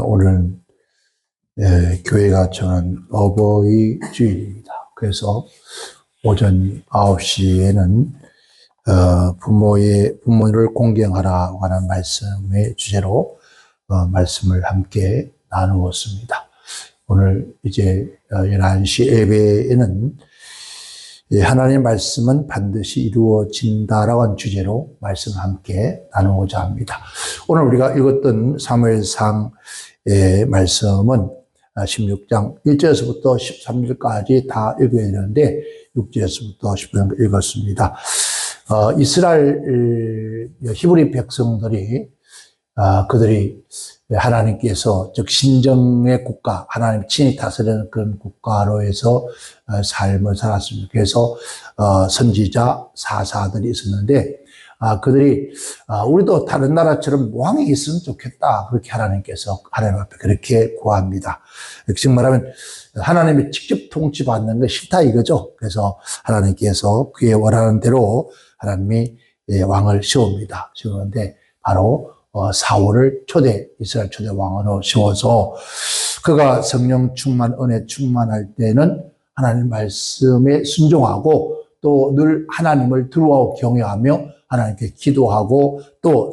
오늘 교회가 정한 어버이 주일입니다. 그래서 오전 9시에는 부모를 공경하라고 하는 말씀의 주제로 말씀을 함께 나누었습니다. 오늘 이제 11시 예배에는 하나님의 말씀은 반드시 이루어진다라고 하는 주제로 말씀을 함께 나누고자 합니다. 오늘 우리가 읽었던 사무엘상의 말씀은 16장 1절에서부터 13절까지 다 읽어야 되는데 6절에서부터 10절 읽었습니다. 이스라엘 히브리 백성들이 그들이 하나님께서 즉 신정의 국가, 하나님 친히 다스리는 그런 국가로 해서 삶을 살았습니다. 그래서 선지자, 사사들이 있었는데 그들이 우리도 다른 나라처럼 왕이 있으면 좋겠다. 그렇게 하나님께서 하나님 앞에 그렇게 구합니다. 즉 말하면 하나님이 직접 통치받는 게 싫다 이거죠. 그래서 하나님께서 그의 원하는 대로 하나님이 왕을 세웁니다. 세우는데 바로 사울을 이스라엘 초대 왕으로 세워서 그가 성령 충만, 은혜 충만할 때는 하나님 말씀에 순종하고 또 늘 하나님을 두려워 경외하며 하나님께 기도하고 또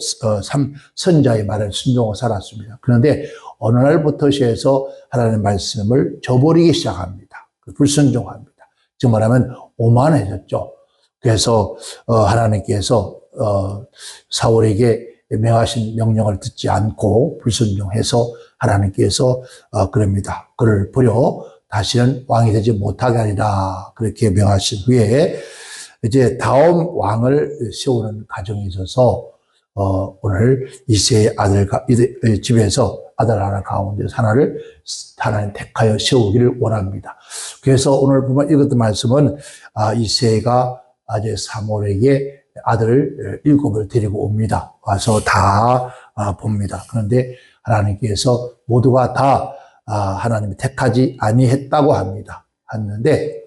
선자의 말을 순종하고 살았습니다. 그런데 어느 날부터 시작해서 하나님의 말씀을 저버리기 시작합니다. 불순종합니다. 즉 말하면 오만해졌죠. 그래서 하나님께서 사울에게 명하신 명령을 듣지 않고 불순종해서 하나님께서 그럽니다. 그를 버려 다시는 왕이 되지 못하게 하리라 그렇게 명하신 후에 이제 다음 왕을 세우는 과정에 있어서 오늘 이새의 집에서 아들 하나 가운데 하나를 하나님 택하여 세우기를 원합니다. 그래서 오늘 보면 읽었던 말씀은 이새가 이제 사무엘에게 아들 7을 데리고 옵니다. 와서 다 봅니다. 그런데 하나님께서 모두가 다 하나님이 택하지 아니했다고 합니다. 했는데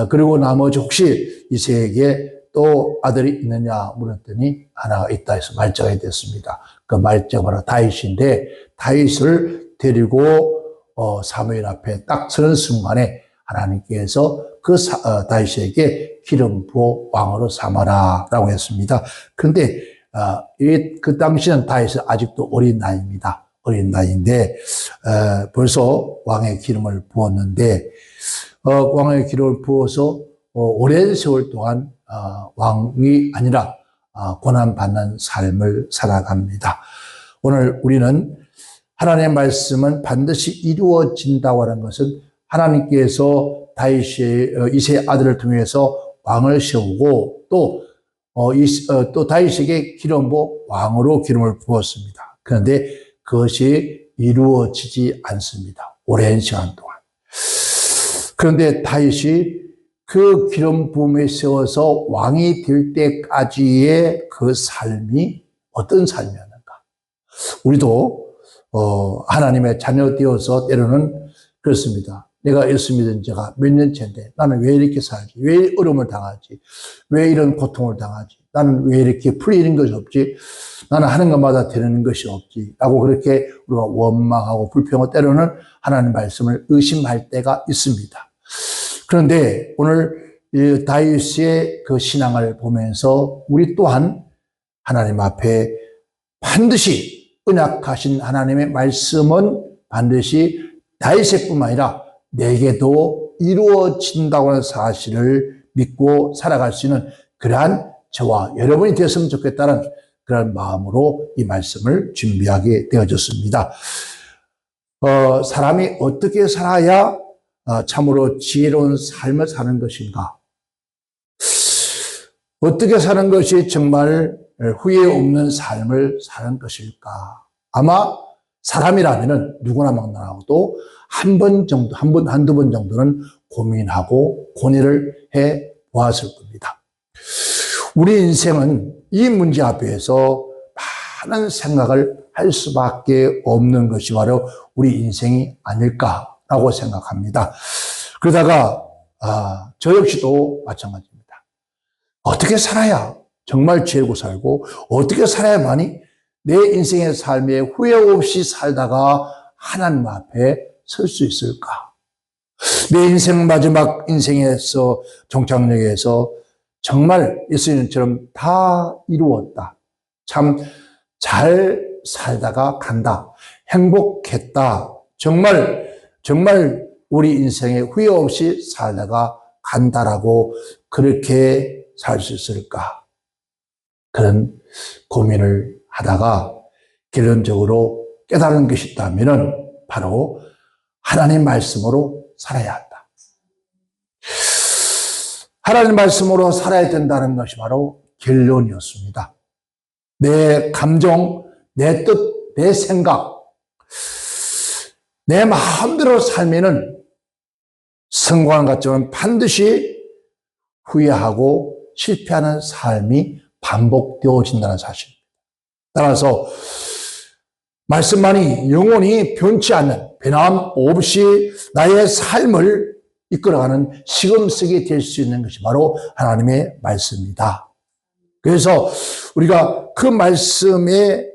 그리고 나머지 혹시 이새에게 또 아들이 있느냐 물었더니 하나가 있다 해서 말자가 됐습니다. 그 말자가 바로 다윗인데 다윗을 데리고 사무엘 앞에 딱 서는 순간에 하나님께서 그 다윗에게 기름 부어 왕으로 삼아라라고 했습니다. 그런데 그 당시는 다윗은 아직도 어린 나이입니다. 어린 나이인데 벌써 왕의 기름을 부었는데 왕의 기름을 부어서 오랜 세월 동안 왕이 아니라 고난받는 삶을 살아갑니다. 오늘 우리는 하나님의 말씀은 반드시 이루어진다고 하는 것은 하나님께서 이새의 아들을 통해서 왕을 세우고 또 다윗에게 기름 부어 왕으로 기름을 부었습니다. 그런데 그것이 이루어지지 않습니다. 오랜 시간 동안. 그런데 다윗이 그 기름 부음에 세워서 왕이 될 때까지의 그 삶이 어떤 삶이었는가? 우리도 하나님의 자녀 되어서 때로는 그렇습니다. 내가 예수 믿은 지가 몇 년째인데 나는 왜 이렇게 살지? 왜 어려움을 당하지? 왜 이런 고통을 당하지? 나는 왜 이렇게 풀리는 것이 없지? 나는 하는 것마다 되는 것이 없지? 라고 그렇게 우리가 원망하고 불평하고 때로는 하나님 말씀을 의심할 때가 있습니다. 그런데 오늘 다윗의 그 신앙을 보면서 우리 또한 하나님 앞에 반드시 언약하신 하나님의 말씀은 반드시 다윗의 뿐만 아니라 내게도 이루어진다고 하는 사실을 믿고 살아갈 수 있는 그러한 저와 여러분이 되었으면 좋겠다는 그런 마음으로 이 말씀을 준비하게 되어졌습니다. 사람이 어떻게 살아야 참으로 지혜로운 삶을 사는 것인가? 어떻게 사는 것이 정말 후회 없는 삶을 사는 것일까? 아마 사람이라면은 누구나 막나라도 한두 번 정도는 고민하고 고뇌를 해 보았을 겁니다. 우리 인생은 이 문제 앞에서 많은 생각을 할 수밖에 없는 것이 바로 우리 인생이 아닐까라고 생각합니다. 그러다가 저 역시도 마찬가지입니다. 어떻게 살아야 정말 지혜롭고 살고 어떻게 살아야만이 내 인생의 삶에 후회 없이 살다가 하나님 앞에 설 수 있을까? 내 인생 마지막 인생에서 종착역에서 정말 예수님처럼 다 이루었다. 참 잘 살다가 간다. 행복했다. 정말 우리 인생에 후회 없이 살다가 간다라고 그렇게 살 수 있을까? 그런 고민을 하다가 결론적으로 깨달은 것이 있다면 바로 하나님 말씀으로 살아야 한다. 하나님 말씀으로 살아야 된다는 것이 바로 결론이었습니다. 내 감정, 내 뜻, 내 생각, 내 마음대로 살면은 성공한 것처럼 반드시 후회하고 실패하는 삶이 반복되어진다는 사실입니다. 따라서 말씀만이 영원히 변치 않는 변함 없이 나의 삶을 이끌어가는 시금석이 될 수 있는 것이 바로 하나님의 말씀입니다. 그래서 우리가 그 말씀에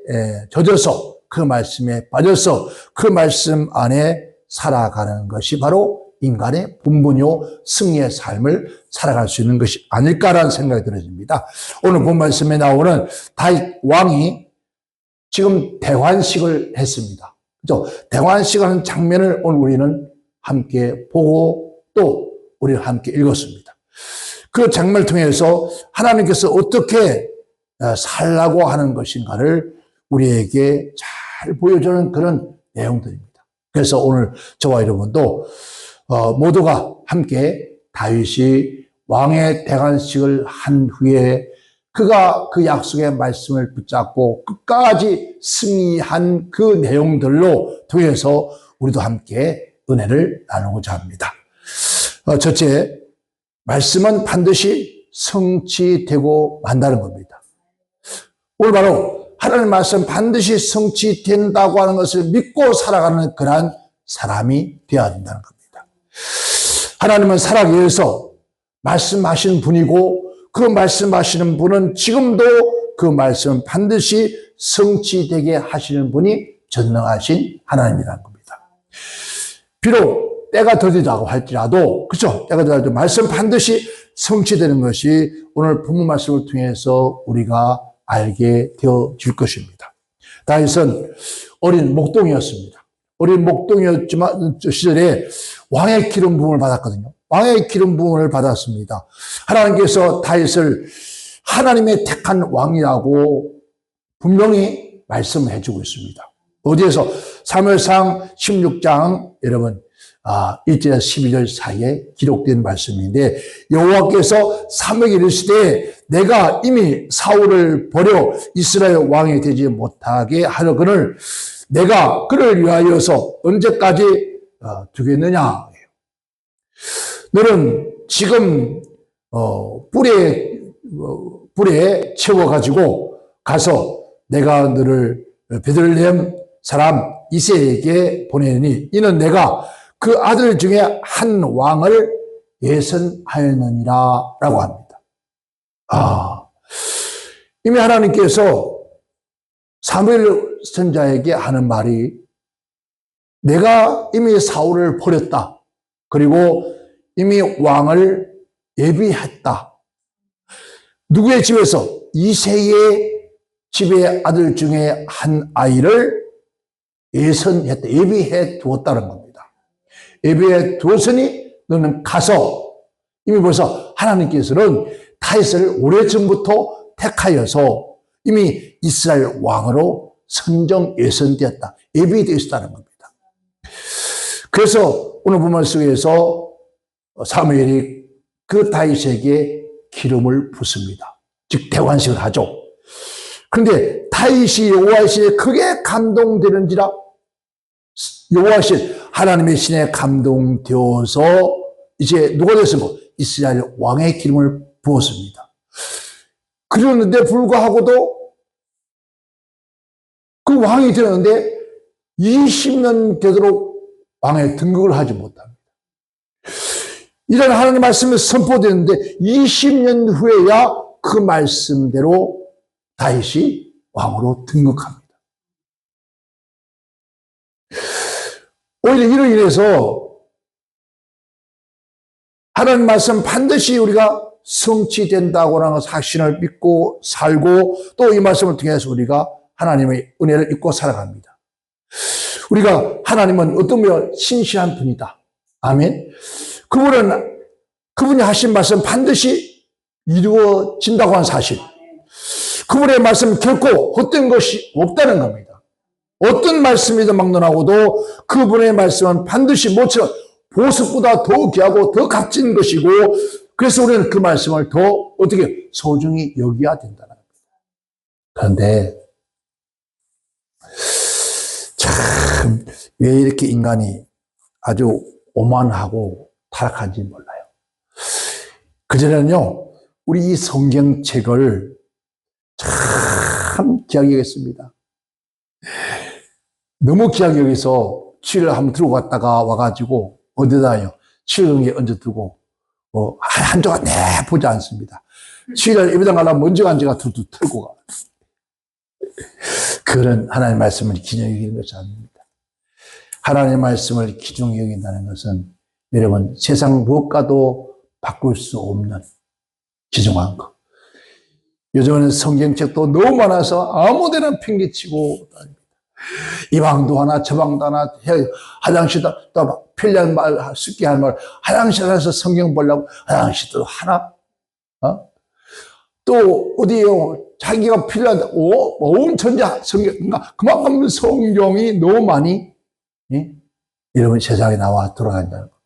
젖어서 그 말씀에 빠져서 그 말씀 안에 살아가는 것이 바로 인간의 본분이요 승리의 삶을 살아갈 수 있는 것이 아닐까라는 생각이 들어집니다. 오늘 본 말씀에 나오는 다윗 왕이 지금 대환식을 했습니다. 그죠? 대환식을 하는 장면을 오늘 우리는 함께 보고 또 우리는 함께 읽었습니다. 그 장면을 통해서 하나님께서 어떻게 살라고 하는 것인가를 우리에게 잘 보여주는 그런 내용들입니다. 그래서 오늘 저와 여러분도 모두가 함께 다윗이 왕의 대관식을 한 후에 그가 그 약속의 말씀을 붙잡고 끝까지 승리한 그 내용들로 통해서 우리도 함께 은혜를 나누고자 합니다. 첫째, 말씀은 반드시 성취되고 만다는 겁니다. 오늘 바로 하나님의 말씀 반드시 성취된다고 하는 것을 믿고 살아가는 그러한 사람이 되어야 된다는 겁니다. 하나님은 살아가기 위해서 말씀하시는 분이고 그 말씀하시는 분은 지금도 그 말씀 반드시 성취되게 하시는 분이 전능하신 하나님이라는 겁니다. 비록 때가 더디다고 할지라도, 그렇죠? 때가 더디다도 말씀 반드시 성취되는 것이 오늘 본문 말씀을 통해서 우리가 알게 되어질 것입니다. 다윗은 어린 목동이었습니다. 어린 목동이었지만 시절에 왕의 기름 부음을 받았거든요. 왕의 기름 부음을 받았습니다. 하나님께서 다윗을 하나님의 택한 왕이라고 분명히 말씀을 해주고 있습니다. 어디에서? 사무엘상 16장 여러분 1절에서 12절 사이에 기록된 말씀인데 여호와께서 사무엘에게 이르시되 내가 이미 사울을 버려 이스라엘 왕이 되지 못하게 하려거늘 내가 그를 위하여서 언제까지 두겠느냐. 너는 지금 뿔에 채워가지고 가서 내가 너를 베들레헴 사람 이새에게 보내니 이는 내가 그 아들 중에 한 왕을 예선하였느니라 라고 합니다. 이미 하나님께서 사무엘 선지자에게 하는 말이 내가 이미 사울을 버렸다. 그리고 이미 왕을 예비했다. 누구의 집에서? 이새의 집의 아들 중에 한 아이를 예선했다. 예비해 두었다는 겁니다. 예비해 두었으니 너는 가서 이미 벌써 하나님께서는 다윗을 오래전부터 택하여서 이미 이스라엘 왕으로 선정 예선되었다. 예비되어 있다는 겁니다. 그래서 오늘 본문 속에서 사무엘이 그 다윗에게 기름을 붓습니다. 즉 대관식을 하죠. 그런데 다윗이 여호와의 신에 크게 감동되는지라 여호와의 신 하나님의 신에 감동되어서 이제 누가 됐습니까? 이스라엘 왕의 기름을 부었습니다. 그러는데 불구하고도 그 왕이 되었는데 20년 되도록 왕의 등극을 하지 못합니다. 이런 하나님의 말씀이 선포되는데 20년 후에야 그 말씀대로 다윗이 왕으로 등극합니다. 오히려 이로 인해서 하나님 말씀 반드시 우리가 성취된다고 하는 확신을 믿고 살고 또 이 말씀을 통해서 우리가 하나님의 은혜를 입고 살아갑니다. 우리가 하나님은 어떤 면 신실한 분이다. 아멘. 그분이 하신 말씀 반드시 이루어진다고 하는 사실. 그분의 말씀 결코 헛된 것이 없다는 겁니다. 어떤 말씀이든 막론하고도 그분의 말씀은 반드시 모처럼 보석보다 더 귀하고 더 값진 것이고 그래서 우리는 그 말씀을 더 어떻게 소중히 여겨야 된다는 겁니다. 그런데 참 왜 이렇게 인간이 아주 오만하고 타락한지 몰라요. 그전에는요 우리 이 성경책을 참 귀하게 여겼습니다. 너무 귀하게 여기서 치를 한번 들고 갔다가 와가지고 어디다요? 치를 얹어두고 한 조각 보지 않습니다. 치를 입에다 가려면 먼저 간 지가 두두 털고 가. 그런 하나님의 말씀을 기준히 여기는 것이 아닙니다. 하나님의 말씀을 기준히 여긴다는 것은 여러분 세상 무엇과도 바꿀 수 없는 귀중한 것. 요즘에는 성경책도 너무 많아서 아무데나 팽개치고 다닙니다. 이 방도 하나 저 방도 하나 화장실도 또 편리한 말 쉽게 할 말 화장실에서 성경 보려고 화장실도 하나 또 어디요 자기가 필요한 온 전자 성경 그만큼 성경이 너무 많이 여러분 세상에 나와 돌아간다는 겁니다.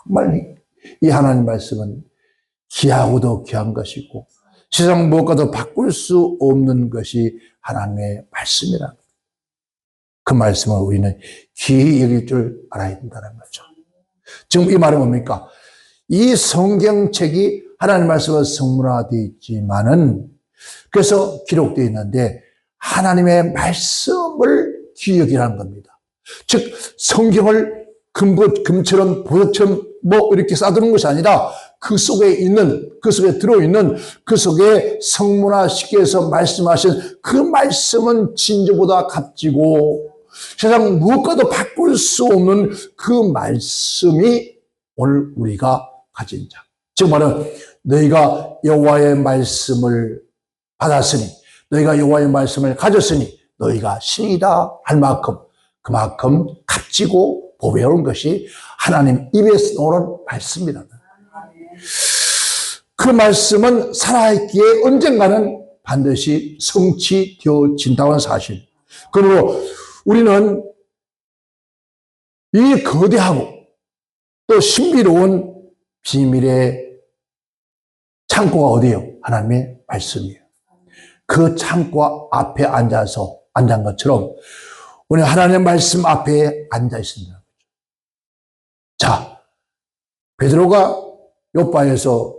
정말 이 하나님 말씀은 귀하고도 귀한 것이고 세상 무엇과도 바꿀 수 없는 것이 하나님의 말씀이라는 겁니다. 그 말씀을 우리는 귀히 여길 줄 알아야 된다는 거죠. 지금 이 말은 뭡니까? 이 성경책이 하나님 말씀으로 성문화되어 있지만은 그래서 기록되어 있는데 하나님의 말씀을 귀히 여기라는 겁니다. 즉 성경을 금처럼 보석처럼 이렇게 싸두는 것이 아니라 그 속에 들어있는 그 속에 성문화시켜서 말씀하신 그 말씀은 진주보다 값지고 세상 무엇과도 바꿀 수 없는 그 말씀이 오늘 우리가 가진 자. 즉 말은 너희가 여호와의 말씀을 받았으니 너희가 여호와의 말씀을 가졌으니 너희가 신이다 할 만큼 그만큼 값지고 보배로운 것이 하나님 입에서 나오는 말씀이라는 그 말씀은 살아있기에 언젠가는 반드시 성취되어진다는 사실. 그러므로 우리는 이 거대하고 또 신비로운 비밀의 창고가 어디예요? 하나님의 말씀이에요. 그 창고 앞에 앉은 것처럼 우리 하나님의 말씀 앞에 앉아 있습니다. 자, 베드로가 요바에서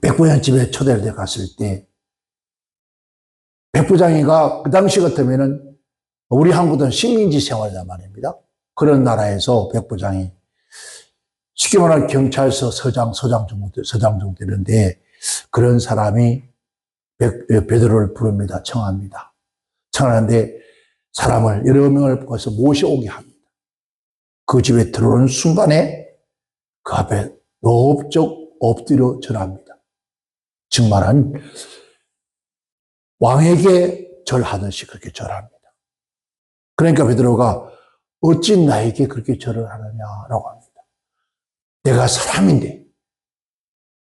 백부장 집에 초대를 해 갔을 때 백부장이가 그 당시 같으면은 우리 한국은 식민지 생활이란 말입니다. 그런 나라에서 백부장이 쉽게 말하면 경찰서 서장 정도 되는데 그런 사람이 베드로를 부릅니다. 청합니다. 청하는데 사람을 여러 명을 거기서 모셔오게 합니다. 그 집에 들어오는 순간에 그 앞에 넙적 엎드려 절합니다. 즉 말은 왕에게 절하듯이 그렇게 절합니다. 그러니까 베드로가 어찌 나에게 그렇게 절을 하느냐라고 합니다. 내가 사람인데.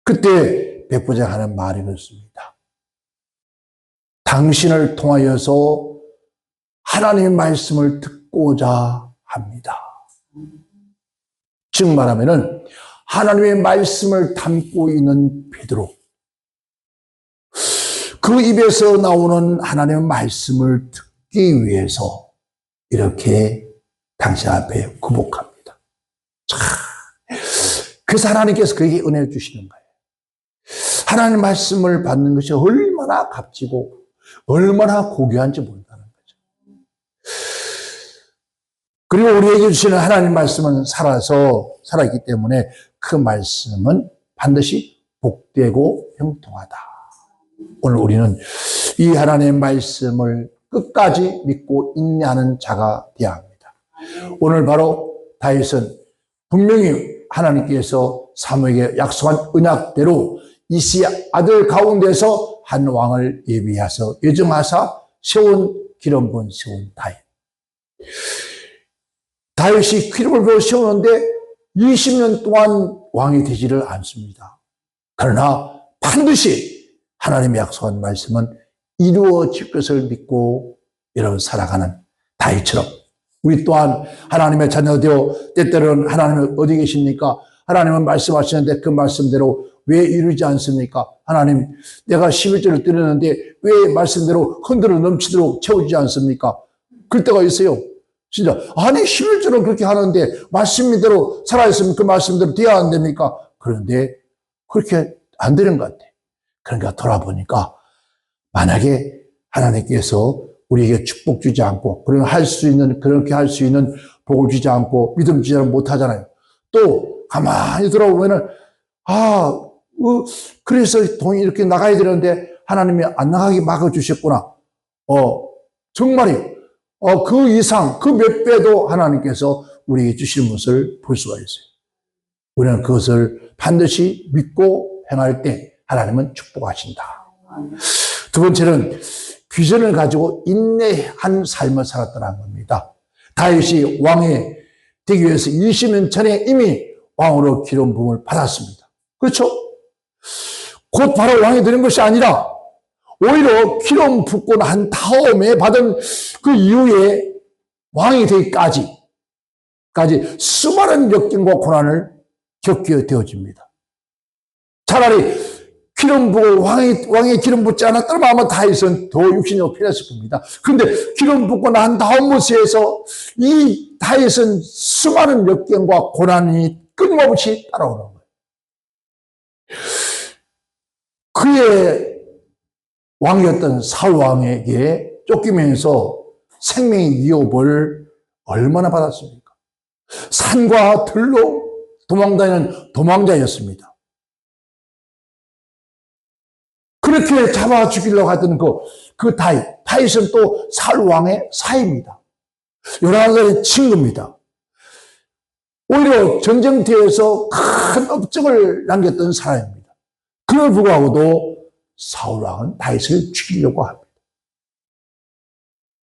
그때 백부장 하는 말이 그렇습니다. 당신을 통하여서 하나님의 말씀을 듣고자 합니다. 즉 말하면은 하나님의 말씀을 담고 있는 베드로, 그 입에서 나오는 하나님의 말씀을 듣기 위해서 이렇게 당신 앞에 굴복합니다. 그래서 하나님께서 그에게 은혜를 주시는 거예요. 하나님의 말씀을 받는 것이 얼마나 값지고 얼마나 고귀한지 모른다는 거죠. 그리고 우리에게 주시는 하나님 말씀은 살아있기 때문에 그 말씀은 반드시 복되고 형통하다. 오늘 우리는 이 하나님의 말씀을 끝까지 믿고 인내하는 자가 되어야 합니다. 오늘 바로 다윗은 분명히 하나님께서 사무엘에게 약속한 언약대로 이시의 아들 가운데서 한 왕을 예비하서 예정하사 세운 기름 부은 세운 다윗. 다윗이 기름을 부어 세우는데 20년 동안 왕이 되지를 않습니다. 그러나 반드시 하나님의 약속한 말씀은 이루어질 것을 믿고 여러분 살아가는 다윗처럼 우리 또한 하나님의 자녀되어 때때로는 하나님은 어디 계십니까? 하나님은 말씀하시는데 그 말씀대로 왜 이루지 않습니까? 하나님, 내가 11절을 드렸는데 왜 말씀대로 흔들어 넘치도록 채워지지 않습니까? 그럴 때가 있어요. 진짜 아니 11절은 그렇게 하는데 말씀대로 살아있으면 그 말씀대로 돼야 안 됩니까? 그런데 그렇게 안 되는 것 같아. 그러니까 돌아보니까 만약에 하나님께서 우리에게 축복 주지 않고 그렇게 할 수 있는 복을 주지 않고 믿음 주지 못하잖아요. 또 가만히 돌아보면은 그래서 돈이 이렇게 나가야 되는데 하나님이 안 나가게 막아주셨구나. 정말이요. 그 이상, 그 몇 배도 하나님께서 우리에게 주시는 것을 볼 수가 있어요. 우리는 그것을 반드시 믿고 행할 때 하나님은 축복하신다. 두 번째는 비전을 가지고 인내한 삶을 살았다는 겁니다. 다윗이 왕이 되기 위해서 20년 전에 이미 왕으로 기름 부음을 받았습니다. 그렇죠? 곧 바로 왕이 되는 것이 아니라 오히려 기름 붓고 난 다음에 받은 그 이후에 왕이 되기까지 수많은 역경과 고난을 겪게 되어집니다. 차라리 기름 부고 왕이 기름 붓지 않았다면 아마 다윗은 더 육신이 필요했을 겁니다. 그런데 기름 붓고 난 다음 모습에서 이 다윗은 수많은 역경과 고난이 끊임없이 따라오는 거예요. 그의 왕이었던 사울 왕에게 쫓기면서 생명의 위협을 얼마나 받았습니까? 산과 들로 도망다니는 도망자였습니다. 그렇게 잡아 죽이려고 하던 그 다윗은 또 사울 왕의 사이입니다. 11살의 친구입니다. 오히려 전쟁터에서 큰 업적을 남겼던 사람입니다. 그걸 불구하고도 사울 왕은 다윗을 죽이려고 합니다.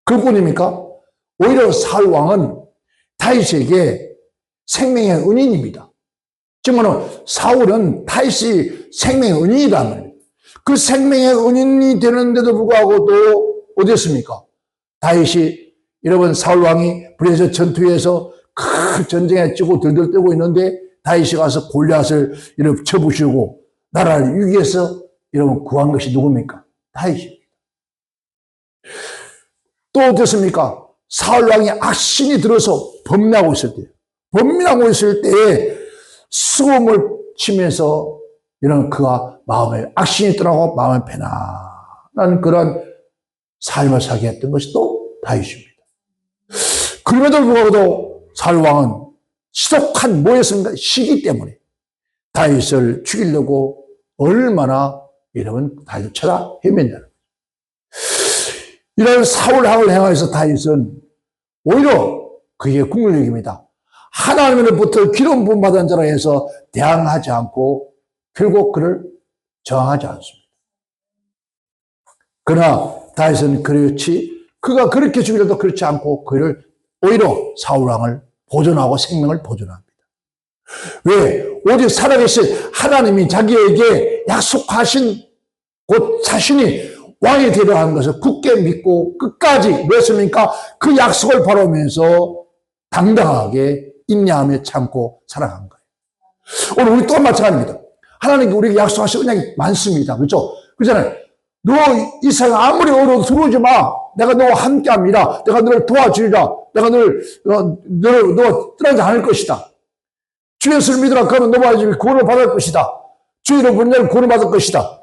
그뿐입니까? 오히려 사울 왕은 다윗에게 생명의 은인입니다. 지금 사울은 다윗이 생명의 은인이라면 그 생명의 은인이 되는데도 불구하고도 어땠습니까? 다윗이 여러분 사울 왕이 블레셋 전투에서 큰 전쟁에 찌고 들들 뜨고 있는데 다윗이 가서 골리앗을 이렇게 쳐부시고 나라를 위기에서 여러분 구한 것이 누굽니까? 다윗입니다. 또 어떻습니까? 사울 왕이 악신이 들어서 범민하고 있을 때에 수금을 치면서 이런 그가 마음에 악신이 떠나고 마음에 편안한 그런 삶을 살게 했던 것이 또 다윗입니다. 그럼에도 불구하고 사울 왕은 지독한 뭐였습니까? 시기 때문에 다윗을 죽이려고 얼마나 여러분 다윗을 찾아 헤맸냐는 이런 사울왕을 행하여서 다윗은 오히려 그의 국률력입니다. 하나님으로부터 기름 부음 받은 자라 해서 대항하지 않고 결국 그를 저항하지 않습니다. 그러나 다윗은 그가 그렇게 죽이려도 그렇지 않고 그를 오히려 사울왕을 보존하고 생명을 보존합니다. 왜? 오직 살아계신 하나님이 자기에게 약속하신 곧 자신이 왕이 되려 하는 것을 굳게 믿고 끝까지 왜습니까? 그 약속을 바라보면서 당당하게 인내하며 참고 살아간 거예요. 오늘 우리 또한 마찬가지입니다. 하나님께 우리에게 약속하신 은약이 많습니다. 그렇죠? 그렇잖아요. 너 이 세상 아무리 어려워도 두려우지 마. 내가 너와 함께합니다. 내가 너를 도와주리라. 내가 너를 떠나지 않을 것이다. 주 예수를 믿으라 그러면 너와 구원을 받을 것이다. 주 이름 부르면 구원을 받을 것이다.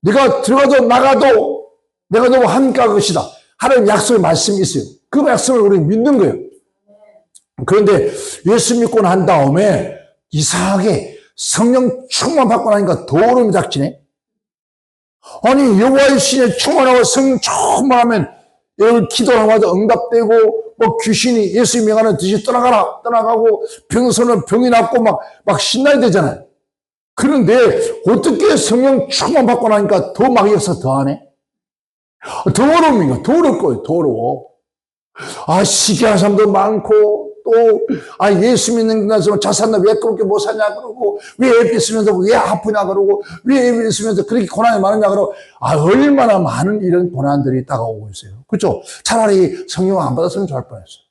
네가 들어가도 나가도 내가 너와 함께할 것이다. 하나님 약속의 말씀이 있어요. 그 약속을 우리는 믿는 거예요. 그런데 예수 믿고 난 다음에 이상하게 성령 충만 받고 나니까 더 어려움이 닥치네. 아니, 여호와의 신에 충만하고 성령 충만하면 여기 기도하마다 응답되고, 뭐 귀신이 예수 명하는 듯이 떠나가고, 병선은 병이 낫고 막 신나야 되잖아요. 그런데 어떻게 성령 충만 받고 나니까 더 마귀에서 더 하네? 더 어려웁니까? 더 어려울 거예요. 더 어려워. 시기한 사람도 많고, 또, 예수 믿는 데서 자산나 왜 그렇게 못 사냐 그러고, 왜 예배 쓰면서 왜 아프냐 그러고, 왜 예배 쓰면서 그렇게 고난이 많으냐 그러고, 얼마나 많은 이런 고난들이 다가오고 있어요. 그렇죠? 차라리 성령 안 받았으면 좋을 뻔했어요.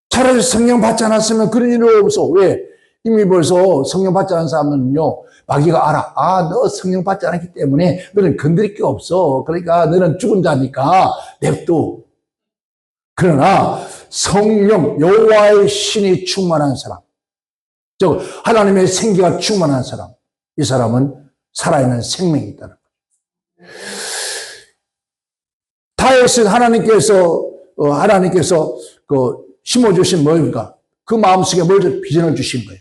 차라리 성령 받지 않았으면 그런 일이 없어. 왜? 이미 벌써 성령 받지 않은 사람은요, 마귀가 알아. 너 성령 받지 않았기 때문에 너는 건드릴 게 없어. 그러니까 너는 죽은 자니까 냅둬. 그러나 성령, 여호와의 신이 충만한 사람, 즉 하나님의 생기가 충만한 사람, 이 사람은 살아있는 생명이 있다는 거예요. 다윗은 하나님께서 심어주신 뭡니까? 그 마음속에 뭘 비전을 주신 거예요.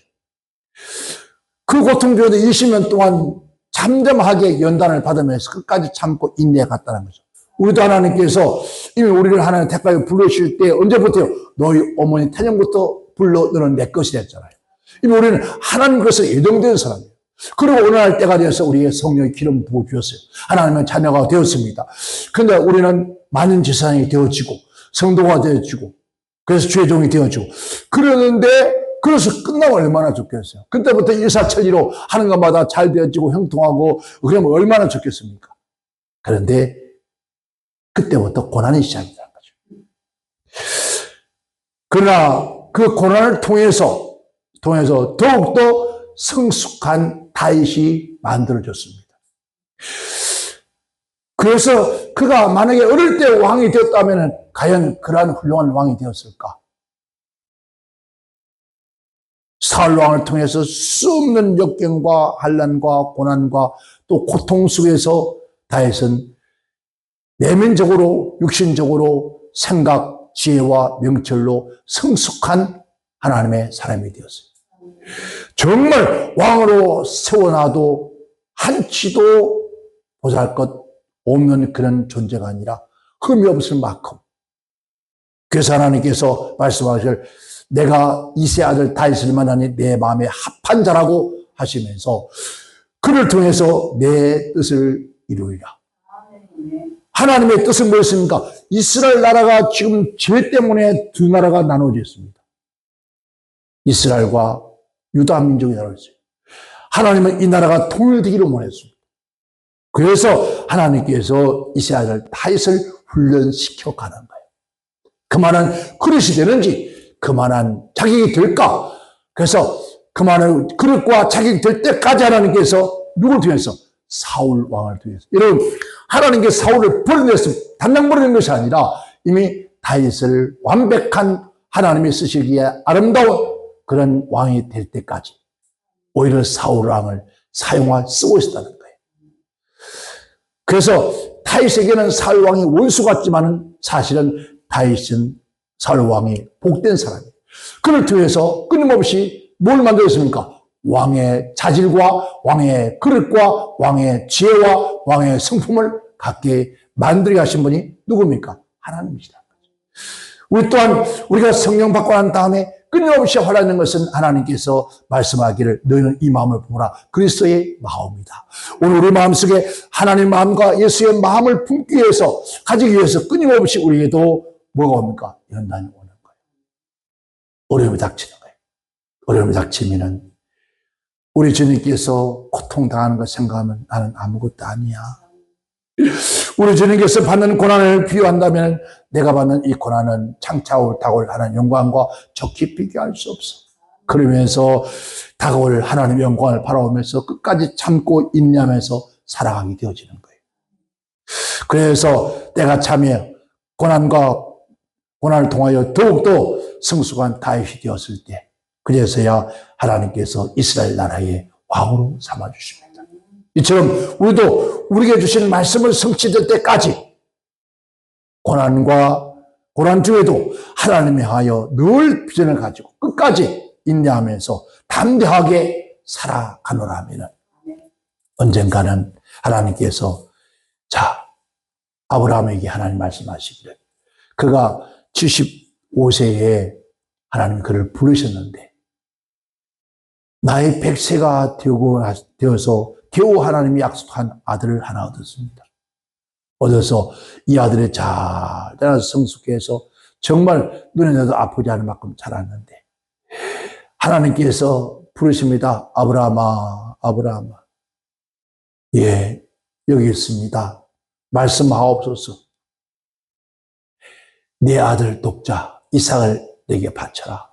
그 고통 중에도 20년 동안 잠잠하게 연단을 받으면서 끝까지 참고 인내해 갔다는 거죠. 우리도 하나님께서 이미 우리를 하나님 택하여 부르실 때 언제부터요? 너희 어머니 태정부터 불러 너는 내 것이 됐잖아요. 이미 우리는 하나님 것에 예정된 사람이에요. 그리고 어느 날 때가 되어서 우리의 성령의 기름 부어 주었어요. 하나님의 자녀가 되었습니다. 그런데 우리는 많은 재산이 되어지고 성도가 되어지고 그래서 주의 종이 되어지고 그래서 끝나면 얼마나 좋겠어요. 그때부터 일사천리로 하는 것마다 잘 되어지고 형통하고 그러면 얼마나 좋겠습니까? 그런데 그때부터 고난이 시작이라는 거죠. 그러나 그 고난을 통해서 더욱더 성숙한 다윗이 만들어졌습니다. 그래서 그가 만약에 어릴 때 왕이 되었다면 과연 그러한 훌륭한 왕이 되었을까? 사울 왕을 통해서 수없는 역경과 환난과 고난과 또 고통 속에서 다윗은 내면적으로 육신적으로 생각, 지혜와 명철로 성숙한 하나님의 사람이 되었어요. 정말 왕으로 세워놔도 한치도 보잘것 없는 그런 존재가 아니라 흠이 없을 만큼. 그래서 하나님께서 말씀하실 내가 이세 아들 다윗을 만나니 내 마음에 합한 자라고 하시면서 그를 통해서 내 뜻을 이루리라. 하나님의 뜻은 무엇입니까? 이스라엘 나라가 지금 죄 때문에 두 나라가 나눠져 있습니다. 이스라엘과 유다 민족이 나눠졌어요. 하나님은 이 나라가 통일되기를 원했습니다. 그래서 하나님께서 이스라엘 다윗을 훈련시켜 가는 거예요. 그만한 그릇이 되는지 그만한 자격이 될까? 그래서 그만한 그릇과 자격이 될 때까지 하나님께서 누굴 통해서? 사울 왕을 통해서. 여러분, 하나님께서 사울을 버려냈습니다. 단장 버리는 것이 아니라 이미 다윗을 완벽한 하나님이 쓰시기에 아름다운 그런 왕이 될 때까지 오히려 사울 왕을 쓰고 있었다는 거예요. 그래서 다윗에게는 사울 왕이 원수 같지만은 사실은 다윗은 사울 왕이 복된 사람이에요. 그를 통해서 끊임없이 뭘 만들었습니까? 왕의 자질과 왕의 그릇과 왕의 지혜와 왕의 성품을 갖게 만들게 하신 분이 누굽니까? 하나님이시다. 우리 또한 우리가 성령 받고 난 다음에 끊임없이 활하는 것은 하나님께서 말씀하기를 너희는 이 마음을 보라. 그리스도의 마음이다. 오늘 우리 마음속에 하나님의 마음과 예수의 마음을 품기 위해서 가지기 위해서 끊임없이 우리에게도 뭐가 옵니까? 연단이 오는 거예요. 어려움이 닥치는 거예요. 어려움이 닥치면은 우리 주님께서 고통당하는 것 생각하면 나는 아무것도 아니야. 우리 주님께서 받는 고난을 비유한다면 내가 받는 이 고난은 창차올 다가올 하나님 영광과 적히 비교할 수 없어. 그러면서 다가올 하나님의 영광을 바라보면서 끝까지 참고 인내하면서 살아가게 되어지는 거예요. 그래서 때가 차면 고난을 통하여 더욱더 성숙한 다윗이 되었을 때 그래서야 하나님께서 이스라엘 나라의 왕으로 삼아주십니다. 이처럼 우리도 우리에게 주신 말씀을 성취될 때까지 고난 중에도 하나님에 하여 늘 비전을 가지고 끝까지 인내하면서 담대하게 살아가노라 하면 언젠가는 하나님께서 자, 아브라함에게 하나님 말씀하시기를 그가 75세에 하나님 그를 부르셨는데 나의 100세가 되어서 겨우 하나님이 약속한 아들을 하나 얻었습니다. 얻어서 이 아들의 잘 자라서 성숙해서 정말 눈에도 아프지 않을 만큼 자랐는데 하나님께서 부르십니다. 아브라함아, 아브라함아. 예, 여기 있습니다. 말씀하옵소서. 내 아들 독자 이삭을 내게 바쳐라.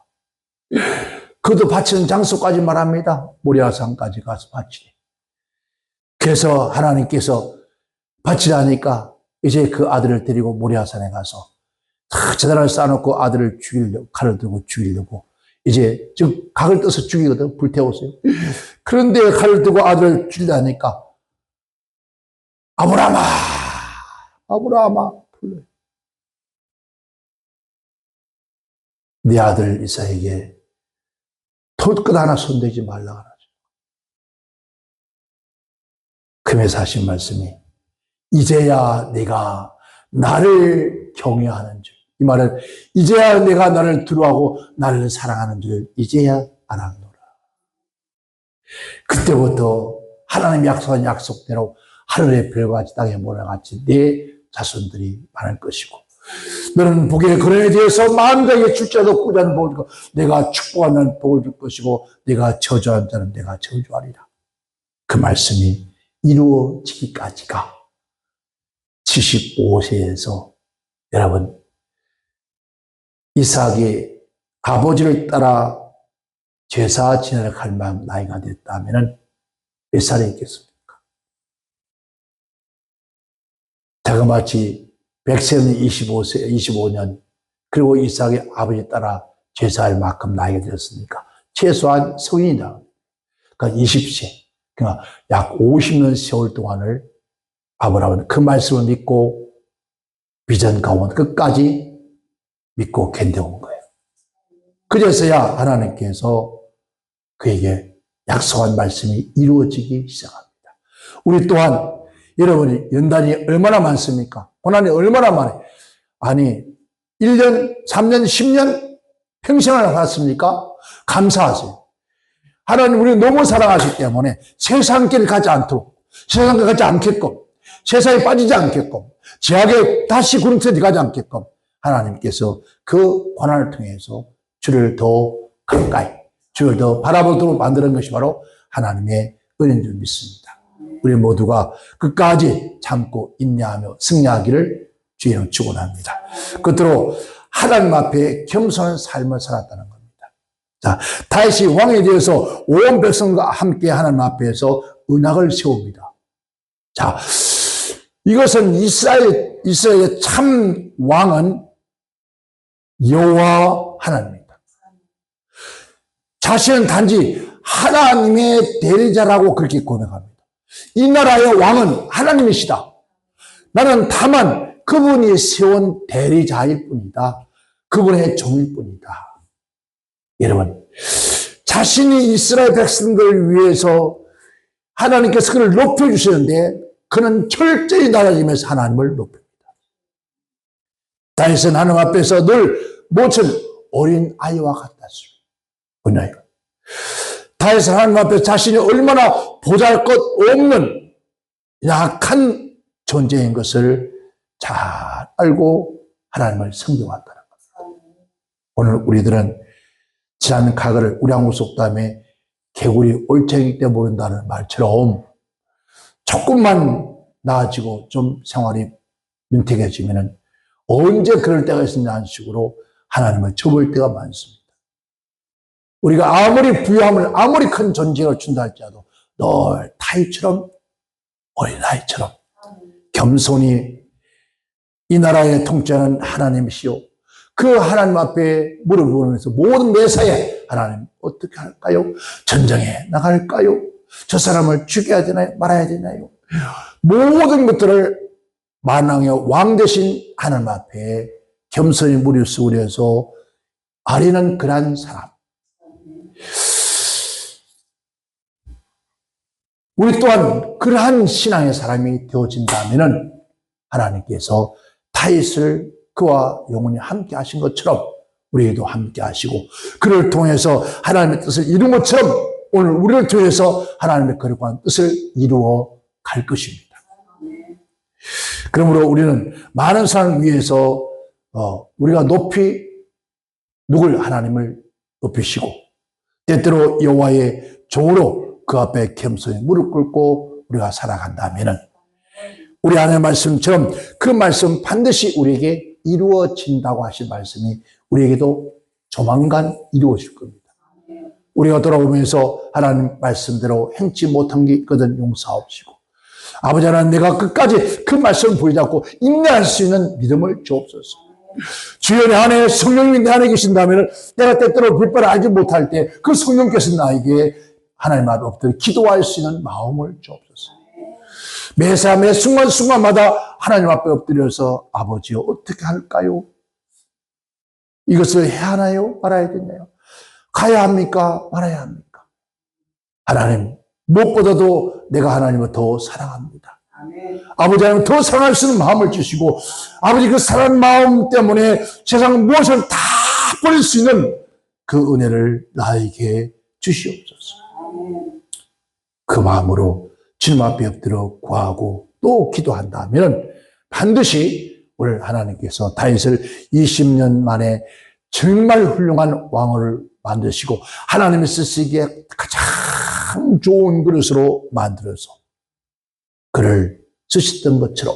그도 바치는 장소까지 말합니다. 모리아산까지 가서 바치니. 그래서 하나님께서 바치라니까 이제 그 아들을 데리고 모리아산에 가서 다 재단을 쌓아놓고 아들을 죽이려고, 칼을 들고 죽이려고 이제 즉 각을 떠서 죽이거든. 불태웠어요. 그런데 칼을 들고 아들을 죽이려니까 아브라함아, 아브라함아 불러요. 네 아들 이삭에게 톳끝 하나 손대지 말라 하죠. 금에서 하신 말씀이 이제야 내가 나를 경외하는 줄. 이 말은 이제야 내가 나를 두려워하고 나를 사랑하는 줄 이제야 알았노라. 그때부터 하나님 약속한 약속대로 하늘의 별과 같이 땅의 모래와 같이 내 자손들이 많을 것이고 너는 복의 근원에 대해서 만백에 줄자도 꾸잔 복을 주고 내가 축복한 자는 복을 줄 것이고 내가 저주한 자는 내가 저주하리라. 그 말씀이 이루어지기까지가 75세에서 여러분 이삭이 아버지를 따라 제사 지내러 갈 만한 나이가 됐다면 몇 살이 있겠습니까? 자그마치 100세는 25년 그리고 이삭이 아버지 따라 제사할 만큼 나이가 되었으니까 최소한 성인이다. 그러니까 20세 그러니까 약 50년 세월 동안을 아브라함은 그 말씀을 믿고 비전 가운데 끝까지 믿고 견뎌온 거예요. 그래서야 하나님께서 그에게 약속한 말씀이 이루어지기 시작합니다. 우리 또한 여러분이 연단이 얼마나 많습니까? 고난이 얼마나 많아요? 아니 1년, 3년, 10년 평생을 살았습니까? 감사하세요. 하나님 우리를 너무 사랑하시기 때문에 세상길 가지 않도록 세상길 가지 않게끔 세상에 빠지지 않게끔 제약에 다시 구름처럼 가지 않게끔 하나님께서 그 고난을 통해서 주를 더 가까이 주를 더 바라보도록 만드는 것이 바로 하나님의 은혜인 줄 믿습니다. 우리 모두가 끝까지 참고 인내하며 승리하기를 주의 이름으로 축원합니다. 끝으로 하나님 앞에 겸손한 삶을 살았다는 겁니다. 자, 다윗이 왕에 대해서 온 백성과 함께 하나님 앞에서 언약을 세웁니다. 자, 이것은 이스라엘의 참 왕은 여호와 하나님입니다. 자신은 단지 하나님의 대리자라고 그렇게 고백합니다. 이 나라의 왕은 하나님이시다. 나는 다만 그분이 세운 대리자일 뿐이다. 그분의 종일 뿐이다. 여러분, 자신이 이스라엘 백성들을 위해서 하나님께서 그를 높여주시는데 그는 철저히 낮아지면서 하나님을 높입니다. 다윗은 하나님 앞에서 늘 모천 어린 아이와 같았습니다. 다윗은 하나님 앞에서 자신이 얼마나 보잘것없는 약한 존재인 것을 잘 알고 하나님을 섬겨왔다는 겁니다. 오늘 우리들은 지난 과거를 우리 한국 속담에 개구리 올챙이 때 모른다는 말처럼 조금만 나아지고 좀 생활이 윤택해지면 언제 그럴 때가 있느냐는 식으로 하나님을 쳐볼 때가 많습니다. 우리가 아무리 부유함을 아무리 큰 존재를 준다 할지라도 늘 다윗처럼 어린아이처럼 겸손히 이 나라의 통치하는 하나님이시오. 그 하나님 앞에 무릎을 꿇으면서 모든 매사에 하나님 어떻게 할까요? 전쟁에 나갈까요? 저 사람을 죽여야 되나요? 말아야 되나요? 모든 것들을 만왕의 왕 되신 하나님 앞에 겸손히 무릎 꿇으면서 아리는 그런 사람. 우리 또한 그러한 신앙의 사람이 되어진다면은 하나님께서 다윗을 그와 영원히 함께 하신 것처럼 우리에게도 함께 하시고 그를 통해서 하나님의 뜻을 이룬 것처럼 오늘 우리를 통해서 하나님의 거룩한 뜻을 이루어 갈 것입니다. 그러므로 우리는 많은 사람을 위해서 우리가 높이 누굴 하나님을 높이시고 때때로 여호와의 종으로 그 앞에 겸손히 무릎 꿇고 우리가 살아간다면은 우리 안의 말씀처럼 그 말씀 반드시 우리에게 이루어진다고 하신 말씀이 우리에게도 조만간 이루어질 겁니다. 우리가 돌아오면서 하나님 말씀대로 행치 못한 게 있거든 용서하옵시고 아버지 하나님 내가 끝까지 그 말씀을 붙잡고 인내할 수 있는 믿음을 주옵소서. 주여 내 안에 성령님이 내 안에 계신다면 내가 때때로 불법을 알지 못할 때 그 성령께서 나에게 하나님 앞에 엎드려 기도할 수 있는 마음을 주옵소서. 매사 매 순간순간마다 하나님 앞에 엎드려서 아버지여 어떻게 할까요? 이것을 해야 하나요? 말아야 되나요? 가야 합니까? 말아야 합니까? 하나님 무엇보다도 내가 하나님을 더 사랑합니다. 아버지 하나님 더 사랑할 수 있는 마음을 주시고 아버지 그 사랑하는 마음 때문에 세상 무엇을 다 버릴 수 있는 그 은혜를 나에게 주시옵소서. 그 마음으로 주님 앞에 엎드려 구하고 또 기도한다면 반드시 오늘 하나님께서 다윗을 20년 만에 정말 훌륭한 왕을 만드시고 하나님이 쓰시기에 가장 좋은 그릇으로 만들어서 그를 쓰셨던 것처럼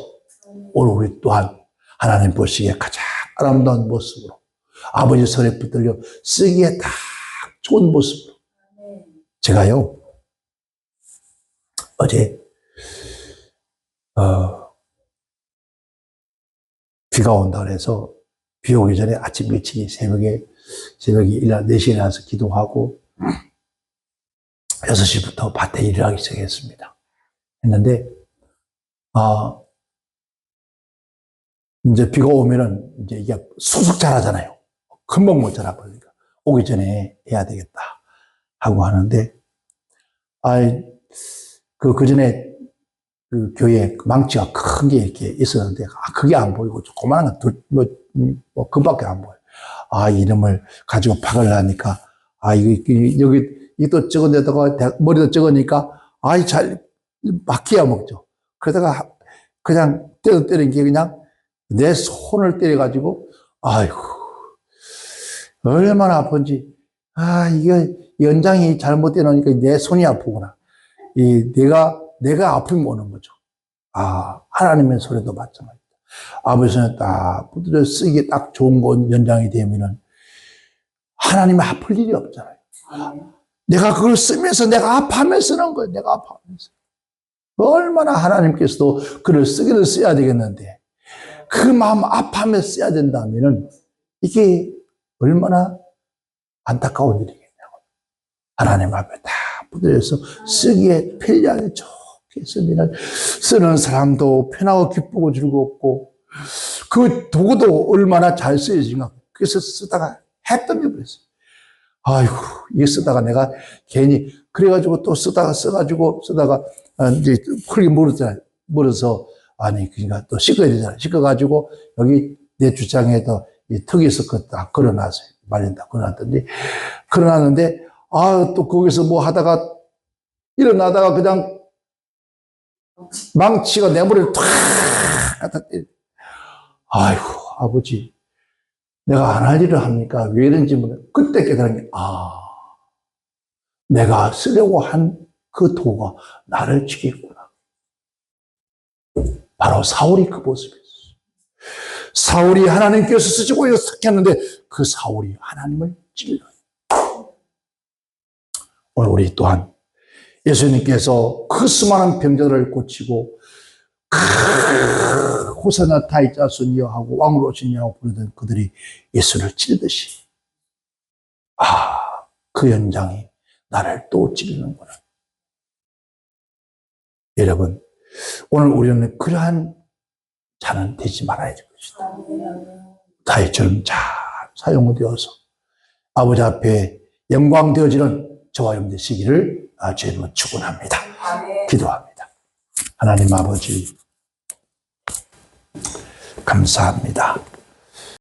오늘 우리 또한 하나님 보시기에 가장 아름다운 모습으로 아버지 손에 붙들려 쓰기에 딱 좋은 모습으로 제가요 어제 비가 온다 그래서 비 오기 전에 아침 일찍이 새벽에 일어나 4시에 나와서 기도하고 6시부터 밭에 일을 하기 시작했습니다. 했는데 이제 비가 오면은 이제 이게 쑥쑥 자라잖아요. 금방 못 자라버리니까 오기 전에 해야 되겠다 하고 하는데 그 전에 그 교회에 망치가 큰 게 이렇게 있었는데 그게 안 보이고 조그마한 거 그밖에 안 보여요. 이름을 가지고 박을 하니까 여기 또 적은 데다가 머리도 적으니까 잘 막혀야 먹죠. 그러다가 그냥 때린 게 그냥 내 손을 때려가지고 아이고 얼마나 아픈지 이게 연장이 잘못돼 놓으니까 내 손이 아프구나. 내가 아픔이 오는 거죠. 하나님의 소리도 마찬가지다. 아버지 손에 딱 붙들어 쓰기에 딱 좋은 건 연장이 되면은 하나님이 아플 일이 없잖아요. 내가 그걸 쓰면서 내가 아파하면서 쓰는 거예요. 내가 아파하면서. 얼마나 하나님께서도 글을 쓰기는 써야 되겠는데 그 마음 아파하면서 써야 된다면은 이게 얼마나 안타까운 일이겠냐고. 하나님 앞에 다 붙들어서 쓰기에 편리하게 좋게 쓰면 쓰는 사람도 편하고 기쁘고 즐겁고 그 도구도 얼마나 잘 쓰여지는가. 그래서 쓰다가 했던 게 그랬어요. 이게 쓰다가 내가 괜히 그래가지고 또 쓰다가 이제 흙이 물어서 그러니까 또 씻어야 되잖아요. 씻어가지고 여기 내 주장에도 이 턱에서 딱 걸어놨어요. 말린다 걸어놨는데 또 거기서 뭐 하다가 일어나다가 그냥 망치가 내 머리를 탁 갖다 때려. 아버지 내가 안 할 일을 합니까? 왜 이런지 모르겠어요. 그때 깨달은 게 내가 쓰려고 한 그 도가 나를 죽이겠구나. 바로 사울이 그 모습이었어요. 사울이 하나님께서 쓰시고 했는데 그 사울이 하나님을 찔러요. 오늘 우리 또한 예수님께서 그 수많은 병자들을 고치고 호사나 다윗 자손이여 하고 왕으로 오시냐고 부르던 그들이 예수를 찌르듯이 그 연장이 나를 또 찌르는구나. 여러분 오늘 우리는 그러한 자는 되지 말아야 될 것이다. 다윗처럼 잘 사용되어서 아버지 앞에 영광되어지는 저와 여러분 되시기를 주님은 축원합니다. 기도합니다. 하나님 아버지 감사합니다.